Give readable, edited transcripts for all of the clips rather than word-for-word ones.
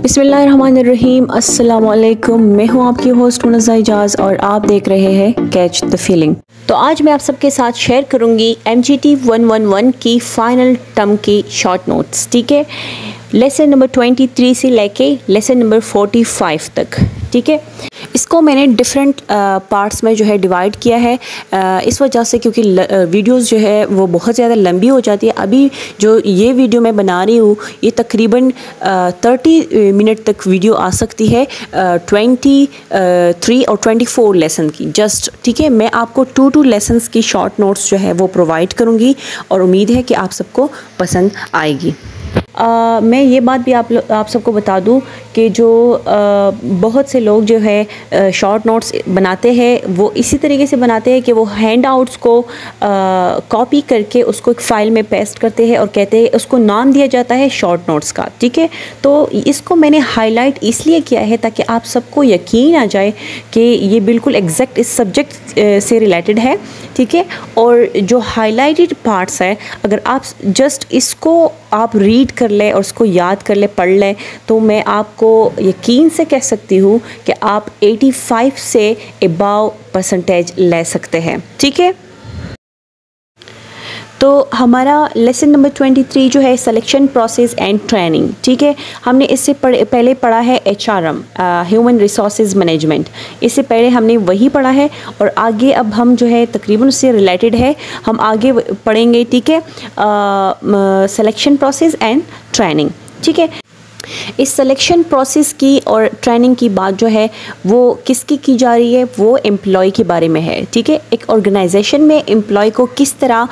बिस्मिल्लाहिर्रहमानिर्रहीम, अस्सलाम वालेकुम। मैं हूं आपकी होस्ट मुनज़्ज़ा इजाज़ और आप देख रहे हैं कैच द फीलिंग। तो आज मैं आप सबके साथ शेयर करूंगी MGT 111 की फ़ाइनल टर्म की शॉर्ट नोट्स। ठीक है, लेसन नंबर 23 से लेके लेसन नंबर 45 तक। ठीक है, इसको मैंने डिफरेंट पार्ट्स में जो है डिवाइड किया है, इस वजह से क्योंकि वीडियोस जो है वो बहुत ज़्यादा लंबी हो जाती है। अभी जो ये वीडियो मैं बना रही हूँ ये तकरीबन 30 मिनट तक वीडियो आ सकती है 23 और 24 लेसन की जस्ट। ठीक है, मैं आपको 2 लेसन्स की शॉर्ट नोट्स जो है वो प्रोवाइड करूँगी और उम्मीद है कि आप सबको पसंद आएगी। मैं ये बात भी आप सबको बता दूं कि जो बहुत से लोग जो है शॉर्ट नोट्स बनाते हैं वो इसी तरीके से बनाते हैं कि वो हैंड आउट्स को कॉपी करके उसको एक फ़ाइल में पेस्ट करते हैं और कहते हैं, उसको नाम दिया जाता है शॉर्ट नोट्स का। ठीक है, तो इसको मैंने हाईलाइट इसलिए किया है ताकि आप सबको यकीन आ जाए कि ये बिल्कुल एग्जैक्ट इस सब्जेक्ट से रिलेटेड है। ठीक है, और जो हाईलाइटेड पार्ट्स है अगर आप जस्ट इसको आप रीड कर ले और उसको याद कर ले, पढ़ ले, तो मैं आपको यकीन से कह सकती हूँ कि आप 85 से अबव परसेंटेज ले सकते हैं। ठीक है, तो हमारा लेसन नंबर 23 जो है सिलेक्शन प्रोसेस एंड ट्रेनिंग। ठीक है, हमने इससे पहले पढ़ा है HRM, ह्यूमन रिसोर्सेज मैनेजमेंट। इससे पहले हमने वही पढ़ा है और आगे अब हम जो है तकरीबन उससे रिलेटेड है, हम आगे पढ़ेंगे। ठीक है, सिलेक्शन प्रोसेस एंड ट्रेनिंग। ठीक है, इस सिलेक्शन प्रोसेस की और ट्रेनिंग की बात जो है वो किसकी की जा रही है, वो एम्प्लॉय के बारे में है। ठीक है, एक ऑर्गेनाइजेशन में एम्प्लॉय को किस तरह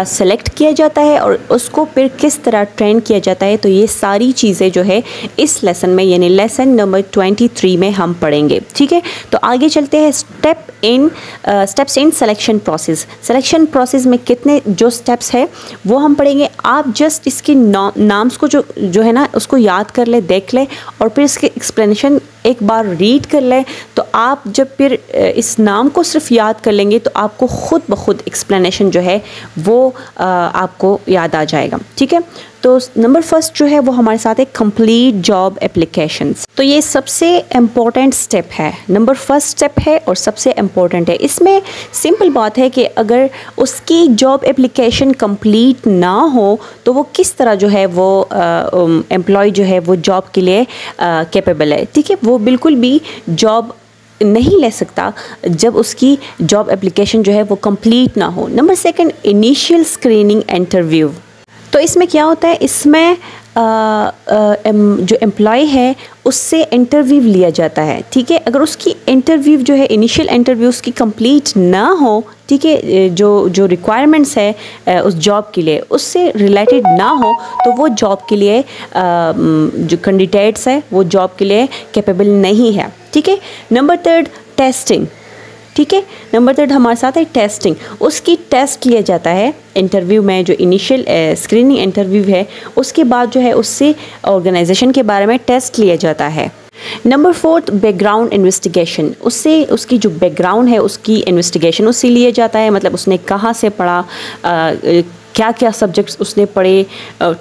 सेलेक्ट किया जाता है और उसको फिर किस तरह ट्रेन किया जाता है, तो ये सारी चीज़ें जो है इस लेसन में यानी लेसन नंबर 23 में हम पढ़ेंगे। ठीक है, तो आगे चलते हैं steps in selection process. Selection process में कितने जो स्टेप्स है वो हम पढ़ेंगे। आप जस्ट इसके नाम्स को जो है ना उसको याद कर ले, देख ले और फिर इसके एक्सप्लेनेशन एक बार रीड कर ले, तो आप जब फिर इस नाम को सिर्फ याद कर लेंगे तो आपको खुद ब खुद एक्सप्लेनेशन जो है वो आपको याद आ जाएगा। ठीक है, तो नंबर फर्स्ट जो है वो हमारे साथ है कंप्लीट जॉब एप्लीकेशंस। तो ये सबसे इम्पोर्टेंट स्टेप है, नंबर फर्स्ट स्टेप है और सबसे इम्पोर्टेंट है। इसमें सिंपल बात है कि अगर उसकी जॉब एप्लीकेशन कंप्लीट ना हो तो वो किस तरह जो है वो एम्प्लॉय जो है वो जॉब के लिए कैपेबल है। ठीक है, वो बिल्कुल भी जॉब नहीं ले सकता जब उसकी जॉब एप्लीकेशन जो है वो कंप्लीट ना हो। Number second, initial screening interview. तो इसमें क्या होता है, इसमें जो एम्प्लॉय है उससे इंटरव्यू लिया जाता है। ठीक है, अगर उसकी इंटरव्यू जो है इनिशियल इंटरव्यू उसकी कंप्लीट ना हो, ठीक है, जो रिक्वायरमेंट्स है उस जॉब के लिए उससे रिलेटेड ना हो, तो वो जॉब के लिए जो कैंडिडेट्स है वो जॉब के लिए कैपेबल नहीं है। ठीक है, नंबर थर्ड, टेस्टिंग। ठीक है, नंबर थर्ड हमारे साथ है टेस्टिंग। उसकी टेस्ट लिया जाता है इंटरव्यू में, जो इनिशियल स्क्रीनिंग इंटरव्यू है उसके बाद जो है उससे ऑर्गेनाइजेशन के बारे में टेस्ट लिया जाता है। Number fourth, background investigation. उससे उसकी जो बैकग्राउंड है उसकी इन्वेस्टिगेशन उससे लिया जाता है, मतलब उसने कहाँ से पढ़ा, क्या क्या सब्जेक्ट्स उसने पढ़े।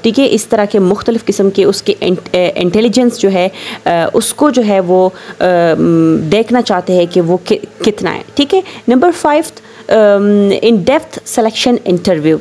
ठीक है, इस तरह के मुख्तलिफ़ किस्म के उसके इंटेलिजेंस जो है उसको जो है वो देखना चाहते हैं कि वो कितना है। ठीक है, number 5, in depth selection interview.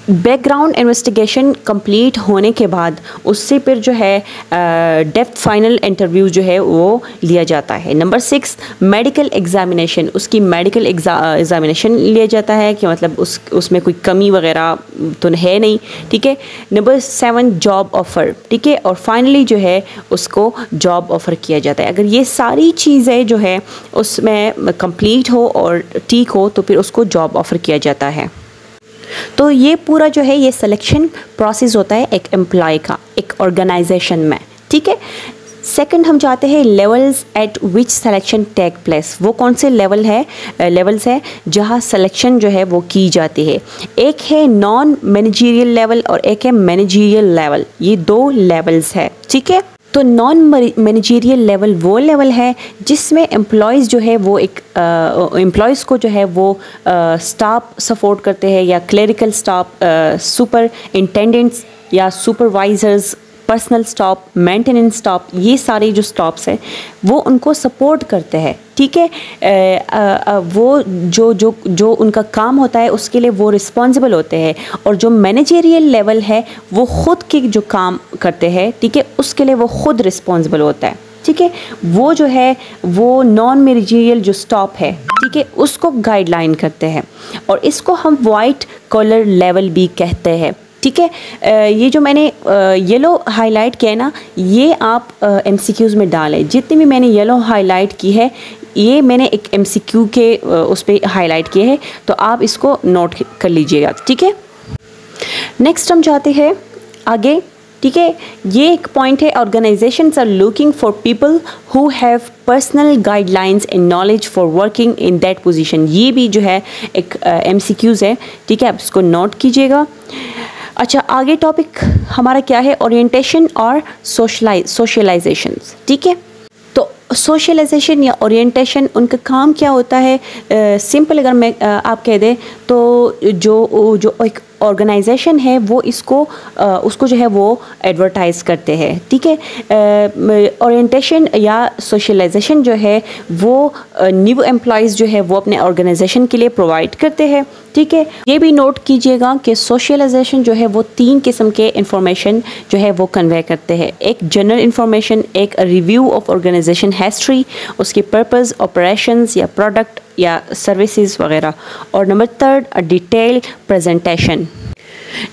Background investigation complete होने के बाद उससे फिर जो है डेप्थ फाइनल इंटरव्यू जो है वो लिया जाता है। Number 6, medical examination. उसकी मेडिकल एग्जामिनेशन लिया जाता है कि मतलब उसमें कोई कमी वगैरह तो है नहीं। ठीक है, नंबर 7, जॉब ऑफ़र। ठीक है, और फाइनली जो है उसको जॉब ऑफ़र किया जाता है। अगर ये सारी चीज़ें जो है उसमें कंप्लीट हो और ठीक हो तो फिर उसको जॉब ऑफ़र किया जाता है। तो ये पूरा जो है ये सिलेक्शन प्रोसेस होता है एक एम्प्लॉय का एक ऑर्गेनाइजेशन में। ठीक है, सेकंड हम जाते हैं levels at which selection take place. वो कौन से लेवल्स है जहाँ सिलेक्शन जो है वो की जाती है। एक है नॉन मैनेजरियल लेवल और एक है मैनेजरियल लेवल, ये 2 लेवल्स है। ठीक है, तो नॉन मैनेजरियल लेवल वो लेवल है जिसमें एम्प्लॉयज़ जो है वो एक एम्प्लॉयज़ को जो है वो स्टाफ सपोर्ट करते हैं या क्लरिकल स्टाफ, सुपरिंटेंडेंट्स या supervisors personal stop, maintenance stop, ये सारे जो स्टॉप्स हैं वो उनको सपोर्ट करते हैं, ठीक है। वो जो जो जो उनका काम होता है उसके लिए वो रिस्पॉन्सिबल होते हैं, और जो मैनेजरियल लेवल है वो ख़ुद के जो काम करते हैं, ठीक है, उसके लिए वो ख़ुद रिस्पॉन्सिबल होता है, ठीक है। वो जो है वो नॉन मैनेजरियल जो स्टॉप है, ठीक है, उसको गाइडलाइन करते हैं, और इसको हम वाइट कॉलर लेवल भी कहते हैं, ठीक है। ये जो मैंने येलो हाईलाइट किया है ना, ये आप MCQs में डालें। जितनी भी मैंने येलो हाईलाइट की है ये मैंने एक MCQ के उस पर हाईलाइट किए हैं, तो आप इसको नोट कर लीजिएगा, ठीक है। नेक्स्ट हम जाते हैं आगे, ठीक है। ये एक पॉइंट है, organizations are looking for people who have personal guidelines and knowledge for working in that position. ये भी जो है एक MCQs है, ठीक है, आप इसको नोट कीजिएगा। अच्छा, आगे टॉपिक हमारा क्या है, ओरिएंटेशन और सोशलाइजेशन, ठीक है। तो सोशलाइजेशन या ओरिएंटेशन, उनका काम क्या होता है, सिंपल अगर मैं आप कह दें तो जो एक ऑर्गेनाइजेशन है वो उसको जो है वो एडवर्टाइज़ करते हैं, ठीक है। ओरिएंटेशन या सोशलाइजेशन जो है वो न्यू एम्प्लॉयज़ जो है वो अपने ऑर्गेनाइजेशन के लिए प्रोवाइड करते हैं, ठीक है। ये भी नोट कीजिएगा कि सोशलाइजेशन जो है वो 3 किस्म के इंफॉर्मेशन जो है वो कन्वे करते हैं। एक जनरल इंफॉर्मेशन, एक रिव्यू ऑफ ऑर्गेनाइजेशन हिस्ट्री, उसके पर्पस, ऑपरेशंस या प्रोडक्ट या सर्विसेज वगैरह, और number 3 a detail presentation.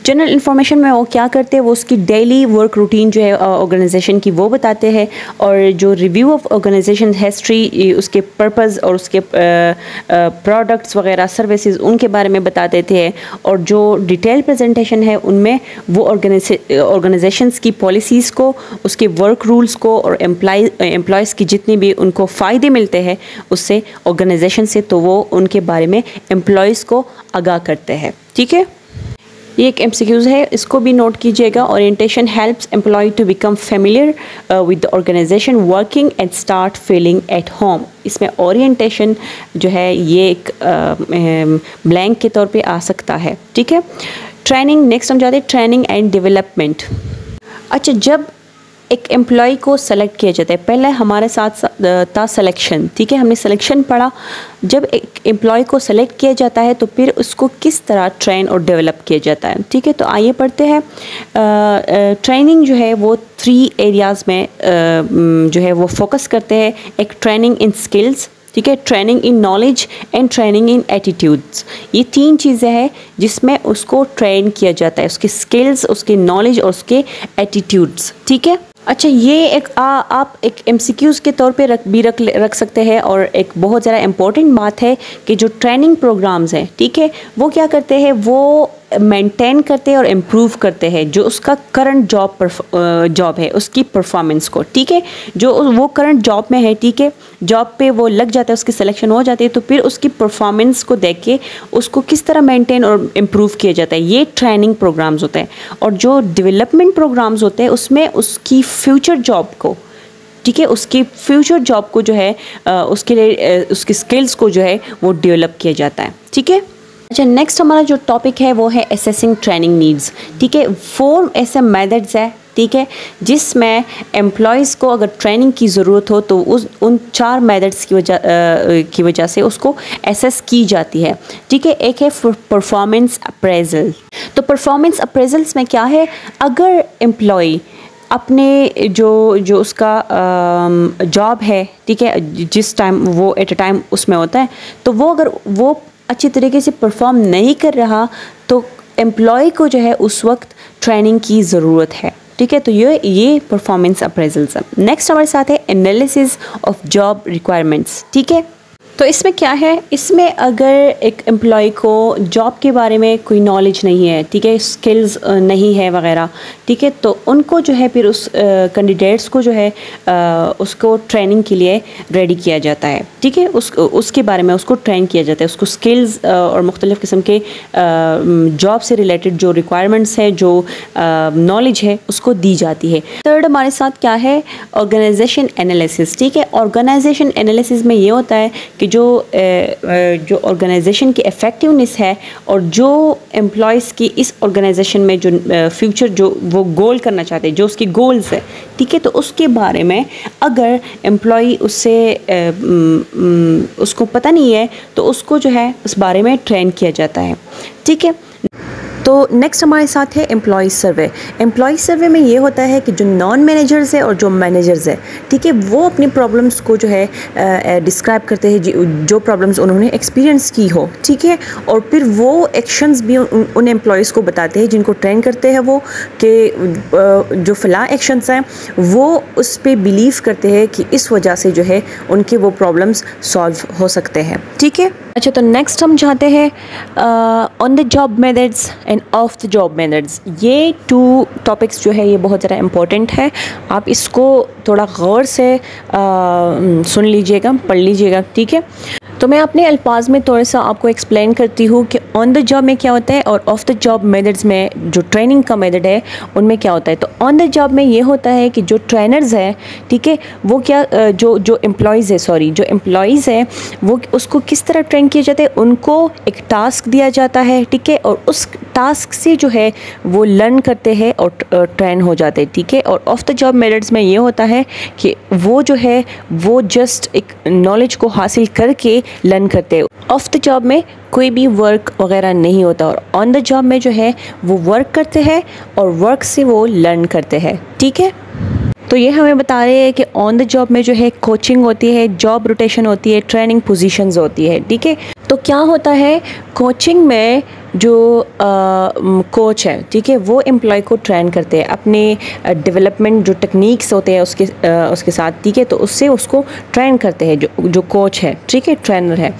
General information में वो क्या करते हैं, वो उसकी डेली वर्क रूटीन जो है ऑर्गेनाइजेशन की वो बताते हैं, और जो रिव्यू ऑफ ऑर्गेनाइजेशन हिस्ट्री, उसके पर्पस और उसके प्रोडक्ट्स वगैरह सर्विसेज उनके बारे में बता देते हैं, और जो डिटेल प्रेजेंटेशन है उनमें वो ऑर्गेनाइजेशंस की पॉलिसीज़ को, उसके वर्क रूल्स को, और एम्प्लॉयज़ की जितनी भी उनको फ़ायदे मिलते हैं उससे ऑर्गेनाइजेशन से, तो वो उनके बारे में एम्प्लॉयज़ को आगाह करते हैं, ठीक है। ये एक MCQs है, इसको भी नोट कीजिएगा। Orientation helps employ to become familiar with the organization working and start feeling at home. इसमें ओरिएंटेशन जो है ये एक ब्लैंक के तौर पे आ सकता है, ठीक है। ट्रेनिंग, नेक्स्ट हम जाते हैं ट्रेनिंग एंड डेवलपमेंट। अच्छा, जब एक एम्प्लॉय को सेलेक्ट किया जाता है, पहले हमारे साथ था सिलेक्शन, ठीक है, हमने सिलेक्शन पढ़ा। जब एक एम्प्लॉय को सेलेक्ट किया जाता है तो फिर उसको किस तरह ट्रेन और डेवलप किया जाता है, ठीक है। तो आइए पढ़ते हैं। ट्रेनिंग जो है वो 3 एरियाज़ में जो है वो फोकस करते हैं। एक ट्रेनिंग इन स्किल्स, ठीक है, training in knowledge and training in attitudes. ये 3 चीज़ें हैं जिसमें उसको ट्रेन किया जाता है, उसके स्किल्स, उसके नॉलेज और उसके एटीट्यूड्स, ठीक है। अच्छा, ये एक आप एक MCQs के तौर पे रख सकते हैं, और एक बहुत ज़्यादा इम्पोर्टेंट बात है कि जो ट्रेनिंग प्रोग्राम्स हैं, ठीक है, वो क्या करते हैं, वो मेंटेन करते हैं और इम्प्रूव करते हैं जो उसका करंट जॉब है उसकी परफॉर्मेंस को, ठीक है। जो वो करंट जॉब में है, ठीक है, जॉब पे वो लग जाता है, उसकी सिलेक्शन हो जाती है, तो फिर उसकी परफॉर्मेंस को देख के उसको किस तरह मेंटेन और इम्प्रूव किया जाता है, ये ट्रेनिंग प्रोग्राम्स होते हैं। और जो डेवलपमेंट प्रोग्राम्स होते हैं उसमें उसकी फ्यूचर जॉब को, ठीक है, उसकी फ्यूचर जॉब को जो है उसके लिए उसकी स्किल्स को जो है वो डेवलप किया जाता है, ठीक है। अच्छा, नेक्स्ट हमारा जो टॉपिक है वो है असेसिंग ट्रेनिंग नीड्स, ठीक है। 4 ऐसे मेथड्स है, ठीक है, जिसमें एम्प्लॉयज़ को अगर ट्रेनिंग की ज़रूरत हो तो उन 4 मेथड्स की वजह से उसको एसेस की जाती है, ठीक है। एक है परफॉर्मेंस अप्रेजल। तो परफॉर्मेंस अप्रेजल्स में क्या है, अगर एम्प्लॉय अपने जो उसका जॉब है, ठीक है, जिस टाइम वो एट अ टाइम उसमें होता है, तो वो अगर वो अच्छी तरीके से परफॉर्म नहीं कर रहा तो एम्प्लॉय को जो है उस वक्त ट्रेनिंग की ज़रूरत है, ठीक है। तो ये परफॉर्मेंस अप्रेजल्स है। नेक्स्ट हमारे साथ है एनालिसिस ऑफ जॉब रिक्वायरमेंट्स, ठीक है। तो इसमें क्या है, इसमें अगर एक एम्प्लॉय को जॉब के बारे में कोई नॉलेज नहीं है, ठीक है, स्किल्स नहीं है वगैरह, ठीक है, तो उनको जो है फिर उस कैंडिडेट्स को जो है उसको ट्रेनिंग के लिए रेडी किया जाता है, ठीक है। उसके बारे में उसको ट्रेन किया जाता है, उसको स्किल्स और मुख्तलिफ़ किस्म के जॉब से रिलेटेड जो रिक्वायरमेंट्स है, जो नॉलेज है, उसको दी जाती है। थर्ड हमारे साथ क्या है, ऑर्गेनाइजेशन एनालिसिस, ठीक है। ऑर्गेनाइजेशन एनालिसिस में ये होता है कि जो ऑर्गेनाइजेशन की इफ़ेक्टिवनेस है और जो एम्प्लॉयज़ की इस ऑर्गेनाइजेशन में जो फ्यूचर जो वो गोल करना चाहते हैं, जो उसकी गोल्स है, ठीक है, तो उसके बारे में अगर एम्प्लॉय उससे उसको पता नहीं है तो उसको जो है उस बारे में ट्रेन किया जाता है, ठीक है। तो नेक्स्ट हमारे साथ है एम्प्लॉय सर्वे। एम्प्लॉय सर्वे में ये होता है कि जो नॉन मैनेजर्स है और जो मैनेजर्स है, ठीक है, वो अपनी प्रॉब्लम्स को जो है डिस्क्राइब करते हैं, जो प्रॉब्लम्स उन्होंने एक्सपीरियंस की हो, ठीक है, और फिर वो एक्शंस भी उन एम्प्लॉयज़ को बताते हैं जिनको ट्रेन करते हैं वो, कि जो फ़लाँ एक्शंस हैं वो उस पर बिलीव करते हैं कि इस वजह से जो है उनके वो प्रॉब्लम्स सॉल्व हो सकते हैं, ठीक है। अच्छा, तो नेक्स्ट हम चाहते हैं on the job methods end of the job methods. ये 2 टॉपिक्स जो है ये बहुत ज़्यादा इम्पोर्टेंट है, आप इसको थोड़ा गौर से सुन लीजिएगा, पढ़ लीजिएगा, ठीक है। तो मैं अपने अल्फाज में थोड़ा सा आपको एक्सप्लेन करती हूँ कि ऑन द जॉब में क्या होता है और ऑफ द जॉब मेथड्स में जो ट्रेनिंग का मेथड है उनमें क्या होता है। तो ऑन द जॉब में ये होता है कि जो ट्रेनर्स हैं, ठीक है, वो क्या जो एम्प्लॉयज़ है, जो एम्प्लॉयज़ हैं वो उसको किस तरह ट्रेन किया जाता है, उनको एक टास्क दिया जाता है, ठीक है, और उस टास्क से जो है वो लर्न करते हैं और ट्रेन हो जाते हैं, ठीक है। और ऑफ द जॉब मेथड्स में ये होता है कि वो जो है वो जस्ट एक नॉलेज को हासिल करके लर्न करते हैं। ऑफ द जॉब में कोई भी वर्क वगैरह नहीं होता और ऑन द जॉब में जो है वो वर्क करते हैं और वर्क से वो लर्न करते हैं, ठीक है। तो ये हमें बता रहे हैं कि ऑन द जॉब में जो है कोचिंग होती है, जॉब रोटेशन होती है, ट्रेनिंग पोजीशंस होती है, ठीक है। तो क्या होता है, कोचिंग में जो कोच है, ठीक है, वो एम्प्लॉय को ट्रेन करते हैं अपने डेवलपमेंट जो टेक्निक्स होते हैं उसके साथ, ठीक है, तो उससे उसको ट्रेन करते हैं जो कोच है, ठीक है, ट्रेनर है।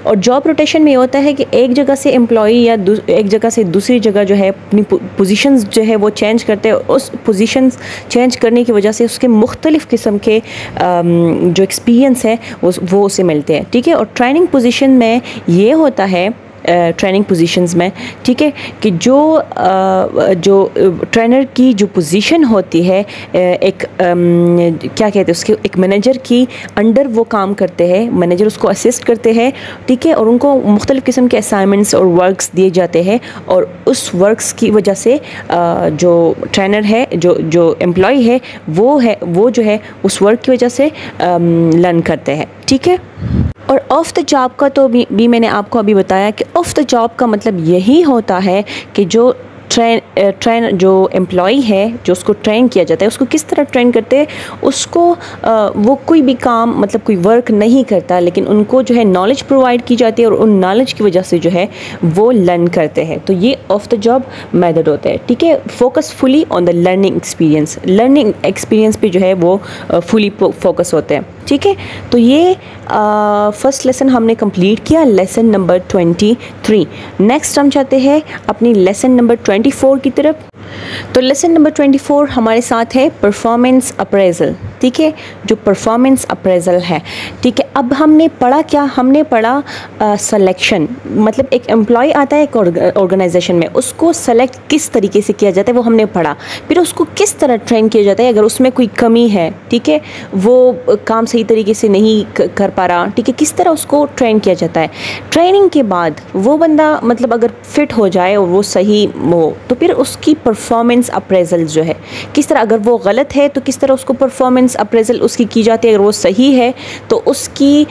और जॉब रोटेशन में ये होता है कि एक जगह से एम्प्लॉय या एक जगह से दूसरी जगह जो है अपनी पोजीशंस जो है वो चेंज करते हैं, उस पोजीशंस चेंज करने की वजह से उसके मुख्तलिफ़ किस्म के जो एक्सपीरियंस है वो उसे मिलते हैं, ठीक है। और ट्रेनिंग पोजीशन में ये होता है, ट्रेनिंग पोजीशंस में, ठीक है, कि जो ट्रेनर की जो पोजीशन होती है एक क्या कहते हैं उसके, एक मैनेजर की अंडर वो काम करते हैं, मैनेजर उसको असिस्ट करते हैं, ठीक है, और उनको मुख्तलिफ़ किस्म के असाइनमेंट्स और वर्क्स दिए जाते हैं और उस वर्क्स की वजह से जो ट्रेनर है, जो एम्प्लॉय है वो जो है उस वर्क की वजह से लर्न करते हैं, ठीक है। और ऑफ़ द जॉब का तो भी मैंने आपको अभी बताया कि ऑफ़ द जॉब का मतलब यही होता है कि जो जो एम्प्लॉय है, जो उसको ट्रेन किया जाता है, उसको किस तरह ट्रेन करते हैं, उसको वो कोई भी काम मतलब कोई वर्क नहीं करता, लेकिन उनको जो है नॉलेज प्रोवाइड की जाती है और उन नॉलेज की वजह से जो है वो लर्न करते हैं। तो ये ऑफ द जॉब मेथड होता है, ठीक है। Focus fully on the learning experience पे जो है वो फुली फोकस होते हैं, ठीक है। तो ये फर्स्ट लेसन हमने कंप्लीट किया, लेसन नंबर 23। नेक्स्ट हम चाहते हैं अपनी लेसन नंबर 24 की तरफ। तो लेसन नंबर 24 हमारे साथ है परफॉर्मेंस अप्रेजल, ठीक है, जो परफॉर्मेंस अप्रेजल है, ठीक है। अब हमने पढ़ा क्या, हमने पढ़ा सिलेक्शन, मतलब एक एम्प्लॉय आता है एक ऑर्गेनाइजेशन में, उसको सेलेक्ट किस तरीके से किया जाता है वो हमने पढ़ा। फिर उसको किस तरह ट्रेन किया जाता है अगर उसमें कोई कमी है, ठीक है, वो काम सही तरीके से नहीं कर पा रहा, ठीक है, किस तरह उसको ट्रेन किया जाता है। ट्रेनिंग के बाद वो बंदा मतलब अगर फिट हो जाए और वो सही हो तो फिर उसकी परफॉर्मेंस अप्रेजल जो है किस तरह, अगर वो गलत है तो किस तरह उसको परफॉर्मेंस अप्रेजल उसकी की जाती है। अगर वो सही है तो उसकी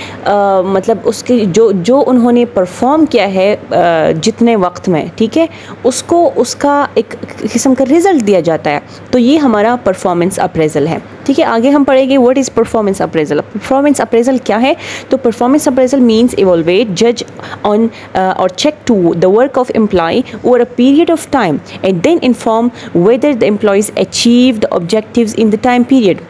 मतलब उसकी जो उन्होंने परफॉर्म किया है जितने वक्त में, ठीक है, उसको उसका एक किस्म का रिज़ल्ट दिया जाता है। तो ये हमारा परफॉर्मेंस अप्रेजल है, ठीक है। आगे हम पढ़ेंगे what is performance appraisal. Performance appraisal क्या है, तो परफॉर्मेंस अप्रेजल मीन्स इवोल्वेट, जज ऑन और check to the work of employ over a period of time and then inform whether the employees achieved the objectives in the time period।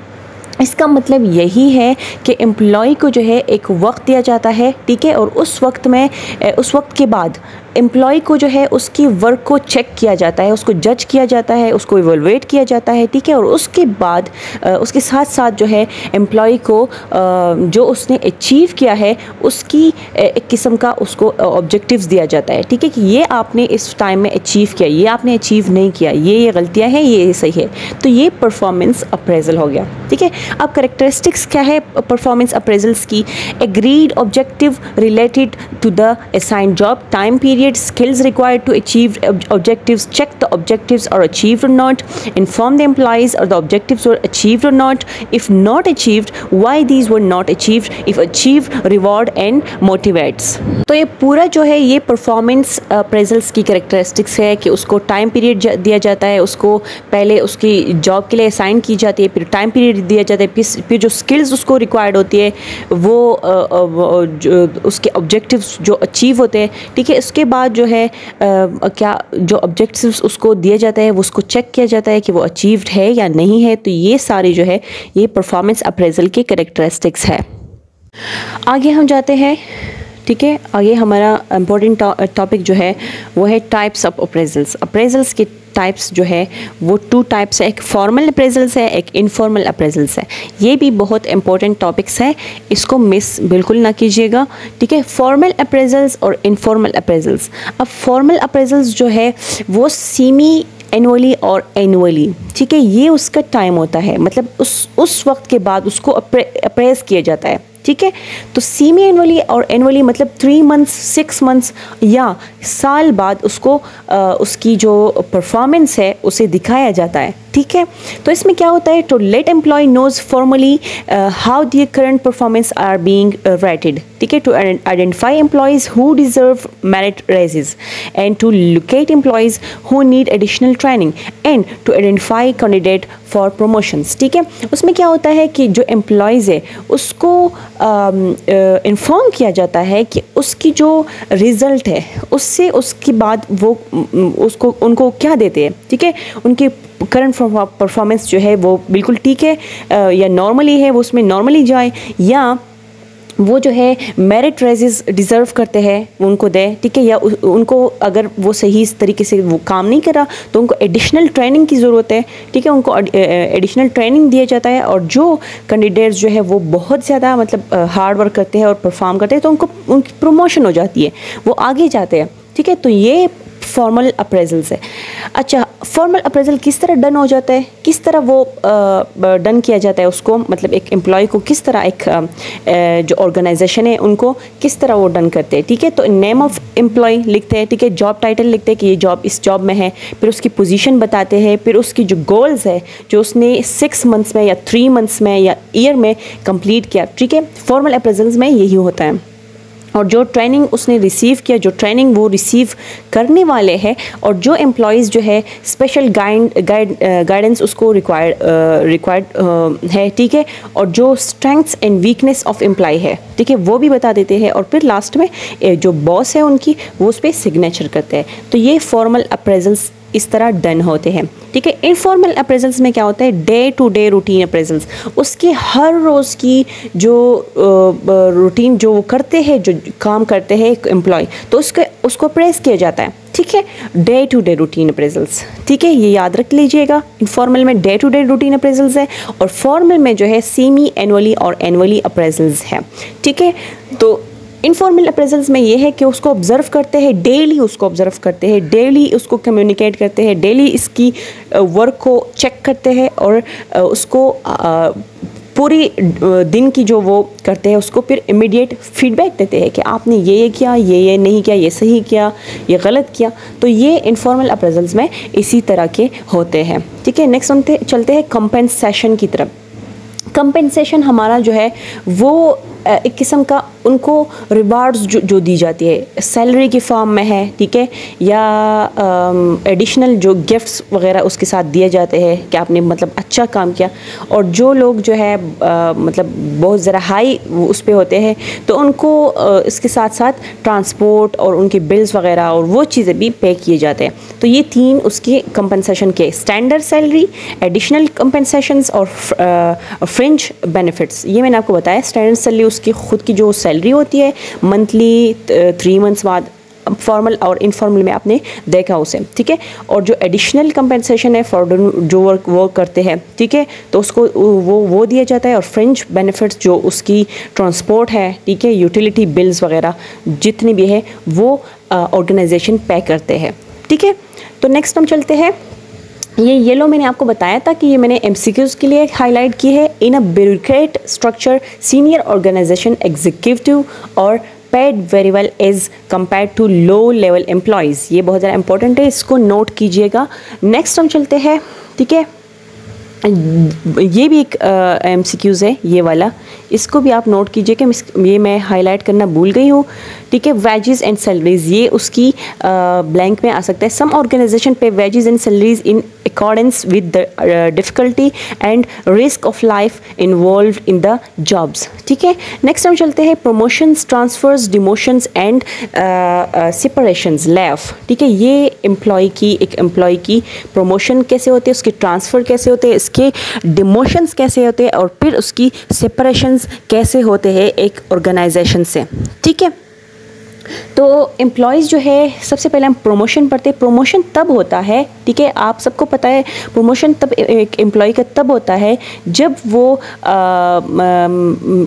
इसका मतलब यही है कि एम्प्लॉय को जो है एक वक्त दिया जाता है, ठीक है, और उस वक्त के बाद एम्प्लॉय को जो है उसकी वर्क को चेक किया जाता है, उसको जज किया जाता है, उसको इवोल्वेट किया जाता है, ठीक है, और उसके बाद उसके साथ साथ जो है एम्प्लॉय को जो उसने अचीव किया है उसकी एक किस्म का उसको ऑब्जेक्टिव्स दिया जाता है, ठीक है, कि ये आपने इस टाइम में अचीव किया, ये आपने अचीव नहीं किया, ये गलतियाँ हैं, ये सही है। तो ये परफॉर्मेंस अप्रेजल हो गया, ठीक है। अब करेक्टरिस्टिक्स क्या है परफॉर्मेंस अप्रेजल्स की? Agreed objective related to the assigned job, time period, skills required to achieve objectives, check the objectives are achieved or not, inform the employees or the objectives were achieved or not, if not achieved why these were not achieved, if achieved reward and motivates। तो ये पूरा जो है ये performance appraisals की characteristics है कि उसको टाइम पीरियड दिया जाता है, उसको पहले उसकी जॉब के लिए असाइन की जाती है, फिर टाइम पीरियड दिया जाता है, फिर जो स्किल्स उसको रिक्वायर्ड होती है वो उसके ऑब्जेक्टिव्स जो अचीव होते हैं, ठीक है। उसके बाद जो है क्या जो ऑब्जेक्टिव्स उसको दिया जाता है वो उसको चेक किया जाता है कि वो अचीव्ड है या नहीं है। तो ये सारे जो है ये परफॉर्मेंस अप्रेजल के कैरेक्टरिस्टिक्स है। आगे हम जाते हैं, ठीक है। आगे हमारा इम्पोर्टेंट टॉपिक जो है वो है टाइप्स ऑफ अप्रेजल्स। अप्रेजल्स के टाइप्स जो है वो 2 टाइप्स है, एक फॉर्मल अप्रेजल्स है, एक इनफॉर्मल अप्रेजल्स है। ये भी बहुत इंपॉर्टेंट टॉपिक्स है, इसको मिस बिल्कुल ना कीजिएगा, ठीक है। फॉर्मल अप्रेजल्स और इनफॉर्मल अप्रेजल्स। अब फॉर्मल अप्रेजल्स जो है वो सेमी एनुअली और एनुअली, ठीक है, ये उसका टाइम होता है, मतलब उस वक्त के बाद उसको अप्रेज किया जाता है, ठीक है। तो सेमी एनुअली और एनुअली मतलब 3 मंथ्स, 6 मंथ्स या साल बाद उसको उसकी जो परफॉर्मेंस है उसे दिखाया जाता है, ठीक है। तो इसमें क्या होता है, to let employ knows formally how their current performance are being rated, ठीक है, to identify employees who deserve merit raises and to locate employees who need additional training and to identify candidate for promotions, ठीक है। उसमें क्या होता है कि जो एम्प्लॉयज़ है उसको इन्फॉर्म किया जाता है कि उसकी जो रिज़ल्ट है उससे उसके बाद वो उसको उनको क्या देते हैं, ठीक है। उनके करंट परफॉर्मेंस जो है वो बिल्कुल ठीक है या नॉर्मली है, वो उसमें नॉर्मली जाए, या वो जो है मेरिट रेजेस डिज़र्व करते हैं उनको दे, ठीक है। या उनको अगर वो सही तरीके से वो काम नहीं करा तो उनको एडिशनल ट्रेनिंग की ज़रूरत है, ठीक है। उनको एडिशनल ट्रेनिंग दिया जाता है, और जो कैंडिडेट्स जो है वो बहुत ज़्यादा मतलब हार्ड वर्क करते हैं और परफॉर्म करते हैं तो उनकी प्रमोशन हो जाती है, वो आगे जाते हैं, ठीक है। तो ये फॉर्मल अप्रेजल्स है। अच्छा, फॉर्मल अप्रेजल किस तरह डन हो जाता है, किस तरह वो डन किया जाता है उसको, मतलब एक एम्प्लॉय को किस तरह एक जो ऑर्गेनाइजेशन है उनको किस तरह वो डन करते हैं, ठीक है। तो नेम ऑफ एम्प्लॉय लिखते हैं, ठीक है, जॉब टाइटल लिखते हैं कि ये जॉब इस जॉब में है, फिर उसकी पोजीशन बताते हैं, फिर उसकी जो गोल्स है जो उसने 6 मंथ्स में या 3 मंथ्स में या ईयर में कंप्लीट किया, ठीक है। फॉर्मल अप्रेजल्स में यही होता है। और जो ट्रेनिंग उसने रिसीव किया, जो ट्रेनिंग वो रिसीव करने वाले हैं, और जो एम्प्लॉयज़ जो है स्पेशल गाइडेंस उसको रिक्वायर्ड है, ठीक है। और जो strengths and weakness of employ है, ठीक है, वो भी बता देते हैं, और फिर लास्ट में जो बॉस है उनकी वो उस पर सिग्नेचर करते हैं। तो ये फॉर्मल अप्रेजल्स इस तरह डन होते हैं, ठीक है। इनफॉर्मल अप्रेजल्स में क्या होता है, day to day routine appraisals, उसके हर रोज़ की जो रूटीन जो वो करते हैं, जो काम करते हैं एक एम्प्लॉय, तो उसको अप्रेज किया जाता है, ठीक है। Day to day routine appraisals, ठीक है, ये याद रख लीजिएगा। इनफॉर्मल में day to day routine appraisals है, और फॉर्मल में जो है सेमी एनुअली और एनुअली अप्रेजल्स है, ठीक है। तो इनफॉर्मल अप्रेजल्स में ये है कि उसको ऑब्जर्व करते हैं, डेली उसको ऑब्जर्व करते हैं, डेली उसको कम्युनिकेट करते हैं, डेली इसकी वर्क को चेक करते हैं, और उसको पूरी दिन की जो वो करते हैं उसको फिर इमीडिएट फीडबैक देते हैं कि आपने ये किया, ये नहीं किया, ये सही किया, ये गलत किया। तो ये इनफॉर्मल अप्रेजल्स में इसी तरह के होते हैं, ठीक है। नेक्स्ट हम चलते हैं कंपेंसेशन की तरफ। कंपेंसेशन हमारा जो है वो एक किस्म का उनको रिवार्ड्स जो दी जाती है सैलरी की फॉर्म में है, ठीक है, या एडिशनल जो गिफ्ट्स वगैरह उसके साथ दिए जाते हैं कि आपने मतलब अच्छा काम किया। और जो लोग जो है मतलब बहुत ज़रा हाई उस पे होते हैं तो उनको इसके साथ साथ ट्रांसपोर्ट और उनके बिल्स वगैरह और वो चीज़ें भी पे किए जाते हैं। तो ये 3 उसके कंपनसेशन के, स्टैंडर्ड सैलरी, एडिशनल कंपनसेशंस और फ्रिंज बेनिफिट्स। ये मैंने आपको बताया, स्टैंडर्ड सैलरी उसकी खुद की जो सैलरी होती है मंथली 3 मंथ्स बाद, फॉर्मल और इनफॉर्मल में आपने देखा उसे, ठीक है। और जो एडिशनल कंपनसेशन है फॉर जो वर्क करते हैं, ठीक है, तो उसको वो दिया जाता है। और फ्रिंज बेनिफिट्स जो उसकी ट्रांसपोर्ट है, ठीक है, यूटिलिटी बिल्स वगैरह जितनी भी है वो ऑर्गेनाइजेशन पे करते हैं, ठीक है। तो नेक्स्ट हम चलते हैं ये येलो मैंने आपको बताया था कि ये मैंने MCQs के लिए हाईलाइट की है। In a bureaucrat structure senior organisation executive और paid very well as compare to low level employees. ये बहुत ज़्यादा इंपॉर्टेंट है, इसको नोट कीजिएगा। नेक्स्ट हम चलते हैं, ठीक है, ये भी एक MCQs है ये वाला, इसको भी आप नोट कीजिए कि ये मैं हाईलाइट करना भूल गई हूँ, ठीक है। वेजेस एंड सैलरीज, ये उसकी ब्लैंक में आ सकता है। Some organisation pay wages and salaries in accordance with the difficulty and risk of life involve in the jobs, ठीक है। नेक्स्ट हम चलते हैं promotions, transfers, demotions and separations, लेफ, ठीक है। ये एक एम्प्लॉय की प्रमोशन कैसे होते हैं, उसके ट्रांसफ़र कैसे होते हैं, इसके डिमोशंस कैसे होते हैं, और फिर उसकी सेपरेशंस कैसे होते हैं एक ऑर्गेनाइजेशन से, ठीक है। तो एम्प्लॉयज़ जो है, सबसे पहले हम प्रमोशन पढ़ते हैं। प्रमोशन तब होता है, ठीक है, आप सबको पता है, प्रमोशन तब एक एम्प्लॉय का तब होता है जब वो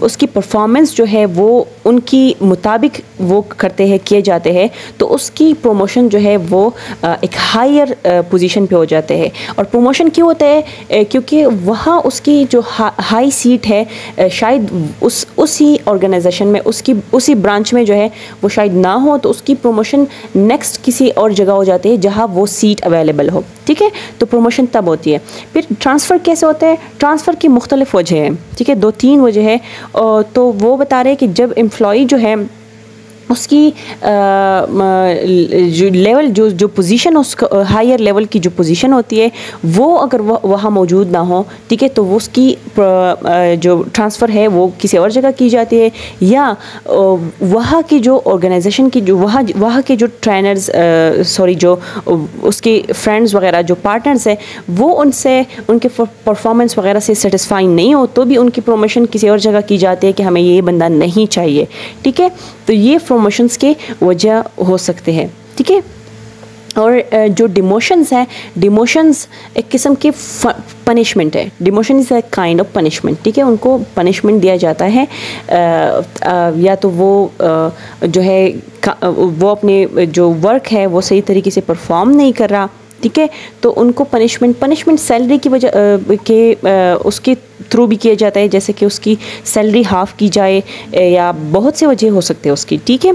उसकी परफॉर्मेंस जो है वो उनकी मुताबिक वो किए जाते हैं, तो उसकी प्रमोशन जो है वो एक हायर पोजीशन पे हो जाते हैं। और प्रमोशन क्यों होता है? क्योंकि वहाँ उसकी जो हाई सीट है, शायद उसी ऑर्गेनाइजेशन में, उसी ब्रांच में जो है वो शायद ना हो, तो उसकी प्रमोशन नेक्स्ट किसी और जगह हो जाती है जहाँ वो सीट अवेलेबल हो, ठीक है। तो प्रमोशन तब होती है। फिर ट्रांसफ़र कैसे होता है? ट्रांसफ़र की मुख्तलिफ वजह है, ठीक है, 2-3 वजह है। तो वो बता रहे हैं कि जब एम्प्लॉई जो है उसकी जो लेवल, जो पोजीशन, उसका हायर लेवल की जो पोजीशन होती है, वो अगर वहाँ मौजूद ना हो, ठीक है, तो वो उसकी जो ट्रांसफ़र है वो किसी और जगह की जाती है, या वहाँ की जो ऑर्गेनाइजेशन की जो वहाँ के जो ट्रेनर्स, जो उसके फ्रेंड्स वगैरह, जो पार्टनर्स हैं, वो उनके परफॉर्मेंस वगैरह से सेटिस्फाई नहीं हो, तो भी उनकी प्रमोशन किसी और जगह की जाती है कि हमें ये बंदा नहीं चाहिए, ठीक है। तो ये प्रमोशंस के वजह हो सकते हैं, ठीक है। और जो डिमोशंस है, डिमोशंस एक किस्म के पनिशमेंट है। Demotion is a kind of punishment, ठीक है। उनको पनिशमेंट दिया जाता है, या तो वो जो है वो अपने जो वर्क है वो सही तरीके से परफॉर्म नहीं कर रहा, ठीक है, तो उनको पनिशमेंट सैलरी की वजह उसके थ्रू भी किया जाता है, जैसे कि उसकी सैलरी हाफ़ की जाए, या बहुत से वजह हो सकते हैं उसकी, ठीक है।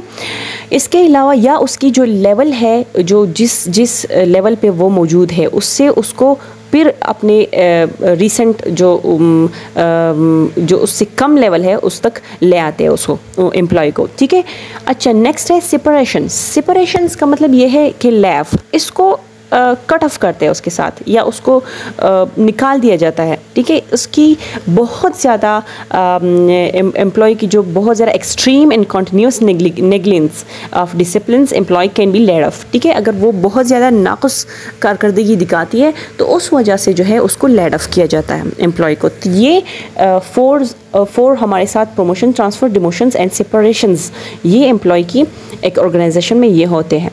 इसके अलावा या उसकी जो लेवल है, जो जिस लेवल पे वो मौजूद है, उससे उसको फिर अपने रिसेंट जो उससे कम लेवल है उस तक ले आते हैं उसको, एम्प्लॉय को, ठीक है। अच्छा, नेक्स्ट है सेपरेशंस का मतलब ये है कि लेफ, इसको कट ऑफ करते हैं उसके साथ, या उसको निकाल दिया जाता है, ठीक है। उसकी बहुत ज़्यादा एम्प्लॉय की जो बहुत ज़्यादा extreme and continuous negligence of disciplines employ can be laid off, ठीक है। अगर वो बहुत ज़्यादा नाक़ुस कारकर्दगी दिखाती है तो उस वजह से जो है उसको लेड ऑफ किया जाता है एम्प्लॉय को। तो ये फोर हमारे साथ प्रमोशन, ट्रांसफ़र, डिमोशंस एंड सेपरेशंस, ये एम्प्लॉय की एक ऑर्गेनाइजेशन में ये होते हैं।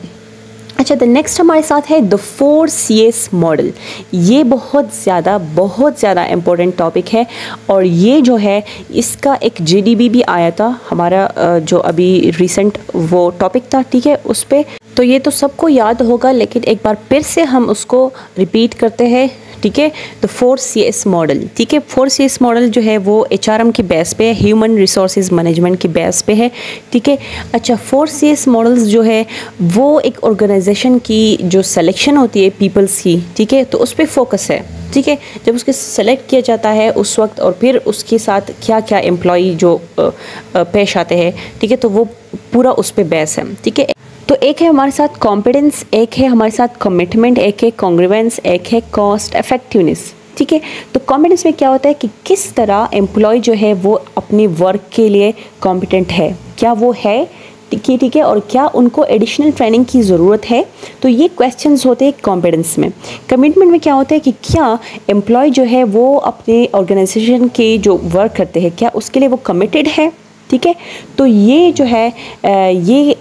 अच्छा, द नेक्स्ट हमारे साथ है द 4 CS मॉडल। ये बहुत ज़्यादा इम्पोर्टेंट टॉपिक है, और ये जो है इसका एक GDB भी आया था हमारा, जो अभी रिसेंट वो टॉपिक था, ठीक है, उस पर। तो ये तो सबको याद होगा, लेकिन एक बार फिर से हम उसको रिपीट करते हैं, ठीक है। तो 4 CS मॉडल, ठीक है, 4 CS मॉडल जो है वो HRM की बेस पे है, ह्यूमन रिसोर्सेज मैनेजमेंट की बेस पे है, ठीक है। अच्छा, 4 CS मॉडल्स जो है वो एक ऑर्गेनाइजेशन की जो सिलेक्शन होती है पीपल्स की, ठीक है, तो उस पर फोकस है, ठीक है। जब उसके सेलेक्ट किया जाता है उस वक्त, और फिर उसके साथ क्या क्या एम्प्लॉई जो पेश आते हैं, ठीक है, तो वो पूरा उस पर बेस है, ठीक है। तो एक है हमारे साथ कॉम्पिटेंस, एक है हमारे साथ कमिटमेंट, एक है कॉन्ग्रुएंस, एक है कॉस्ट इफेक्टिवनेस, ठीक है। तो कॉम्पिटेंस में क्या होता है कि किस तरह एम्प्लॉय जो है वो अपने वर्क के लिए कॉम्पिटेंट है, क्या वो है, ठीक है, और क्या उनको एडिशनल ट्रेनिंग की ज़रूरत है। तो ये क्वेश्चंस होते हैं कॉम्पिटेंस में। कमिटमेंट में क्या होता है कि क्या एम्प्लॉय जो है वो अपने ऑर्गेनाइजेशन के जो वर्क करते हैं, क्या उसके लिए वो कमिटेड है, ठीक है। तो ये जो है ये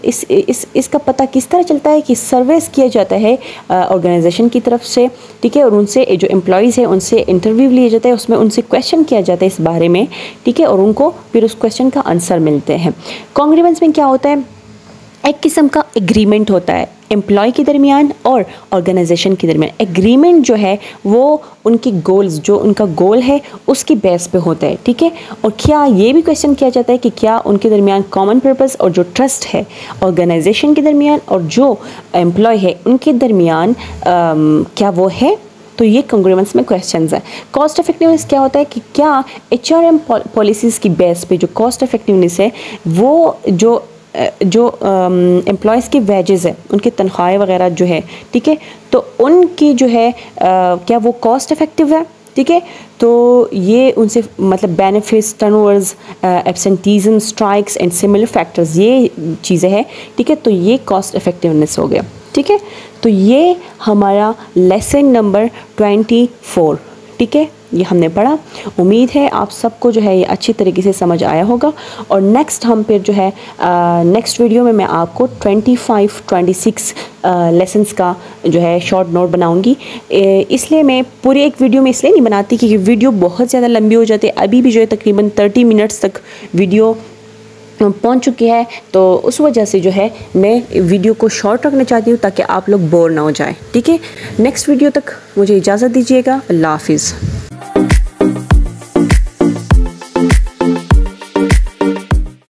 इसका पता किस तरह चलता है कि सर्वेस किया जाता है ऑर्गेनाइजेशन की तरफ से, ठीक है, और उनसे जो एम्प्लॉयज़ हैं उनसे इंटरव्यू लिया जाता है, उसमें उनसे क्वेश्चन किया जाता है इस बारे में, ठीक है, और उनको फिर उस क्वेश्चन का आंसर मिलते हैं। कॉन्ग्रुएंस में क्या होता है, एक किस्म का एग्रीमेंट होता है एम्प्लॉय के दरमियान और ऑर्गेनाइजेशन के दरमियान। एग्रीमेंट जो है वो उनकी गोल्स, जो उनका गोल है उसकी बेस पे होता है, ठीक है। और क्या ये भी क्वेश्चन किया जाता है कि क्या उनके दरमियान कॉमन पर्पस और जो ट्रस्ट है ऑर्गेनाइजेशन के दरमियान और जो एम्प्लॉय है उनके दरमियान क्या वो है। तो ये कंग्रूमेंस में क्वेश्चंस है। कॉस्ट इफेक्टिवनेस क्या होता है कि क्या HRM पॉलिसीज़ की बेस पे जो कॉस्ट इफेक्टिवनेस है वो जो एम्प्लॉयज़ की वेजेस है, उनकी तनख्वाहें वगैरह जो है, ठीक है, तो उनकी जो है क्या वो कॉस्ट इफेक्टिव है, ठीक है। तो ये उनसे मतलब benefits, turnovers, absenteeism, strikes and similar factors, ये चीज़ें हैं, ठीक है। तो ये कॉस्ट इफेक्टिवनेस हो गया, ठीक है। तो ये हमारा लेसन नंबर 24, ठीक है, ये हमने पढ़ा। उम्मीद है आप सबको जो है ये अच्छी तरीके से समझ आया होगा। और नेक्स्ट हम फिर जो है नेक्स्ट वीडियो में मैं आपको 25, 26 लेसन्स का जो है शॉर्ट नोट बनाऊंगी। इसलिए मैं पूरी एक वीडियो में इसलिए नहीं बनाती क्योंकि वीडियो बहुत ज़्यादा लंबी हो जाती है। अभी भी जो है तकरीबन 30 मिनट्स तक वीडियो पहुंच चुकी है, तो उस वजह से जो है मैं वीडियो को शॉर्ट रखना चाहती हूँ ताकि आप लोग बोर ना हो जाए, ठीक है। नेक्स्ट वीडियो तक मुझे इजाज़त दीजिएगा। अल्लाह हाफिज़।